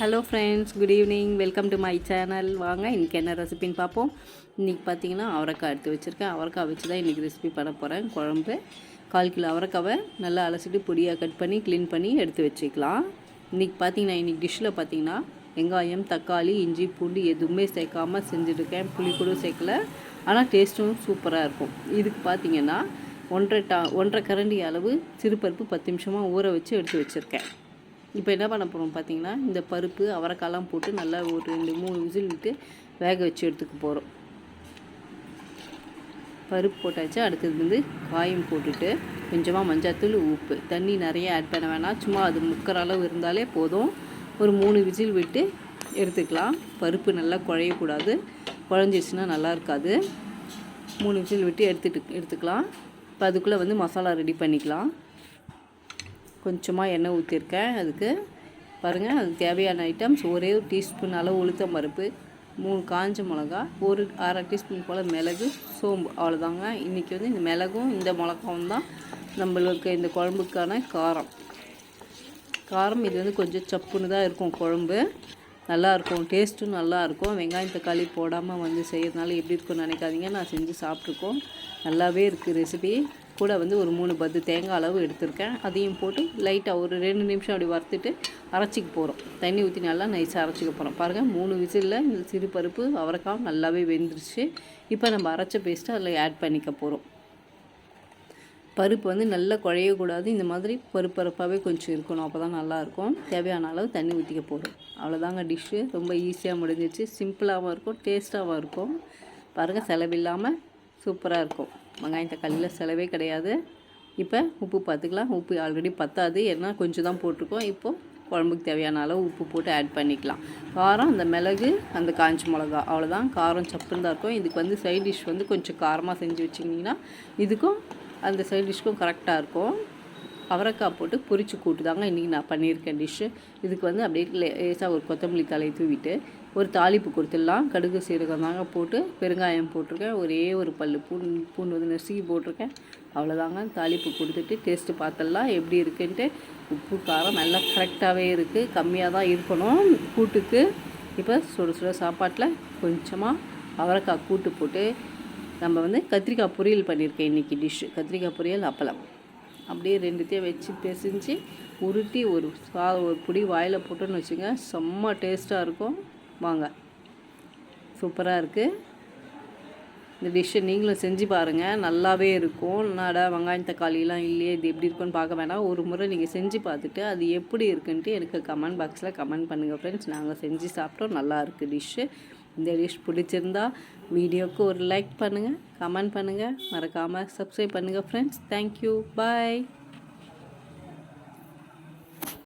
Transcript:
Hello friends, good evening. Welcome to my channel. வாங்க இன்றைக்கி என்ன ரெசிபின்னு பார்ப்போம். இன்றைக்கி பார்த்தீங்கன்னா அவரைக்காய் எடுத்து வச்சுருக்கேன். அவரைக்காய் வச்சு தான் இன்றைக்கி ரெசிபி பண்ண போகிறேன். குழம்பு 1/4 கிலோ அவரைக்காவை நல்லா அலசிட்டு பொடியாக கட் பண்ணி க்ளீன் பண்ணி எடுத்து வச்சுக்கலாம். இன்றைக்கி பார்த்தீங்கன்னா இன்றைக்கி டிஷ்ஷில் பார்த்தீங்கன்னா வெங்காயம், தக்காளி, இஞ்சி, பூண்டு எதுவுமே சேர்க்காமல் செஞ்சுருக்கேன். புளி கூட சேர்க்கல, ஆனால் டேஸ்ட்டும் சூப்பராக இருக்கும். இதுக்கு பார்த்தீங்கன்னா 1.5 கரண்டி அளவு சிறுபருப்பு 10 நிமிஷமாக ஊற வச்சு எடுத்து வச்சுருக்கேன். இப்போ என்ன பண்ண போகிறோம் பார்த்தீங்கன்னா, இந்த பருப்பு அவரைக்காலாம் போட்டு நல்லா ஒரு 2-3 விசில் விட்டு வேக வச்சு எடுத்துக்க போகிறோம். பருப்பு போட்டாச்சு. அடுத்தது வந்து காயும் போட்டுட்டு கொஞ்சமாக மஞ்சள்தூள், உப்பு, தண்ணி நிறைய ஆட் பண்ண வேணாம். சும்மா அது முக்கிற அளவு இருந்தாலே போதும். ஒரு 3 விசில் விட்டு எடுத்துக்கலாம். பருப்பு நல்லா குழையக்கூடாது, குழஞ்சிடுச்சுன்னா நல்லா இருக்காது. 3 விசில் விட்டு எடுத்துக்கலாம். இப்போ அதுக்குள்ளே வந்து மசாலா ரெடி பண்ணிக்கலாம். கொஞ்சமாக எண்ணெய் ஊற்றிருக்கேன். அதுக்கு பாருங்கள், அது தேவையான ஐட்டம்ஸ் ஒரே ஒரு டீஸ்பூன் அளவு உளுத்தம் பருப்பு, 3 காஞ்ச மிளகா, ஒரு 1/2 டீஸ்பூன் போல் மிளகு, சோம்பு, அவ்வளோதாங்க. இன்றைக்கி வந்து இந்த மிளகும் இந்த மிளகாவும் தான் நம்மளுக்கு இந்த குழம்புக்கான காரம். இது வந்து கொஞ்சம் சப்புன்னு தான் இருக்கும். குழம்பு நல்லாயிருக்கும், டேஸ்ட்டும் நல்லாயிருக்கும். வெங்காயம் தக்காளி போடாமல் வந்து செய்கிறதுனால எப்படி இருக்குன்னு நினைக்காதீங்க. நான் செஞ்சு சாப்பிட்ருக்கோம், நல்லாவே இருக்குது ரெசிபி. கூட வந்து ஒரு 3 பத்து தேங்காய் அளவு எடுத்திருக்கேன். அதையும் போட்டு லைட்டாக ஒரு 2 நிமிஷம் அப்படி வறுத்துட்டு அரைச்சிக்க போகிறோம். தண்ணி ஊற்றி நல்லா நைஸாக அரைச்சிக்க போகிறோம். பாருங்கள், 3 விசிலில் இந்த சிறு பருப்பு அவரைக்காய் நல்லாவே வெந்துருச்சு. இப்போ நம்ம அரைச்ச பேஸ்ட்டு அதில் ஆட் பண்ணிக்க போகிறோம். பருப்பு வந்து நல்லா குழையக்கூடாது, இந்த மாதிரி பருப்பாகவே கொஞ்சம் இருக்கணும், அப்போ தான் நல்லாயிருக்கும். தேவையான அளவு தண்ணி ஊற்றிக்க போகிறோம். அவ்வளோதாங்க டிஷ்ஷு. ரொம்ப ஈஸியாக முடிஞ்சிச்சு. சிம்பிளாகவும் இருக்கும், டேஸ்ட்டாகவும் இருக்கும். பாருங்கள், செலவில்லாமல் சூப்பராக இருக்கும். வெங்காயம் தக்காளியில் செலவே கிடையாது. இப்போ உப்பு பார்த்துக்கலாம். உப்பு ஆல்ரெடி பத்தாது, ஏன்னா கொஞ்சம் தான் போட்டிருக்கோம். இப்போது குழம்புக்கு தேவையான அளவு உப்பு போட்டு ஆட் பண்ணிக்கலாம். காரம், அந்த மிளகு, அந்த காஞ்ச மிளகா, அவ்வளோதான். காரம் சப்புன்னு தான் இருக்கும். இதுக்கு வந்து சைட் டிஷ் வந்து கொஞ்சம் காரமாக செஞ்சு வச்சிங்கன்னா இதுக்கும் அந்த சைட் டிஷ்க்கும் கரெக்டாக இருக்கும். அவரைக்காய் போட்டு பொரிச்சு கூட்டு தாங்க இன்றைக்கி நான் பண்ணியிருக்கேன் டிஷ்ஷு. இதுக்கு வந்து அப்படியே லேசாக ஒரு கொத்தமல்லி தலையை தூவிட்டு ஒரு தாளிப்பு கொடுத்துடலாம். கடுகு சீரகம் தாங்க போட்டு பெருங்காயம் போட்டிருக்கேன். ஒரே ஒரு பல் பூண்டு வந்து நெசுக்கி போட்டிருக்கேன். அவ்வளோதாங்க. தாளிப்பு கொடுத்துட்டு டேஸ்ட்டு பார்த்துடலாம் எப்படி இருக்குன்ட்டு. உப்பு காரம் நல்லா கரெக்டாகவே இருக்குது, கம்மியாக தான் இருக்கணும் கூட்டுக்கு. இப்போ சுட சாப்பாட்டில் கொஞ்சமாக அவரைக்காய் கூட்டு போட்டு நம்ம வந்து கத்திரிக்காய் பொரியல் பண்ணியிருக்கேன் இன்றைக்கி டிஷ்ஷு. கத்திரிக்காய் பொரியல், அப்பளம் அப்படியே ரெண்டுத்தையும் வச்சு பிசைஞ்சு உருட்டி ஒரு பொடி வாயில் போட்டோன்னு வச்சுங்க, செம்ம டேஸ்ட்டாக இருக்கும். வாங்க, சூப்பராக இருக்குது இந்த டிஷ்ஷை. நீங்களும் செஞ்சு பாருங்கள், நல்லாவே இருக்கும். என்னடா வெங்காயம் தக்காளிலாம் இல்லையே, இது எப்படி இருக்குன்னு பார்க்க வேணாம். ஒரு முறை நீங்கள் செஞ்சு பார்த்துட்டு அது எப்படி இருக்குன்ட்டு எனக்கு கமெண்ட் பாக்ஸில் கமெண்ட் பண்ணுங்கள் ஃப்ரெண்ட்ஸ். நாங்கள் செஞ்சு சாப்பிட்டோம், நல்லா இருக்குது டிஷ்ஷு. இந்த டிஷ் பிடிச்சிருந்தா வீடியோவுக்கு ஒரு லைக் பண்ணுங்கள், கமெண்ட் பண்ணுங்கள், மறக்காமல் சப்ஸ்கிரைப் பண்ணுங்கள் ஃப்ரெண்ட்ஸ். தேங்க்யூ, பாய்.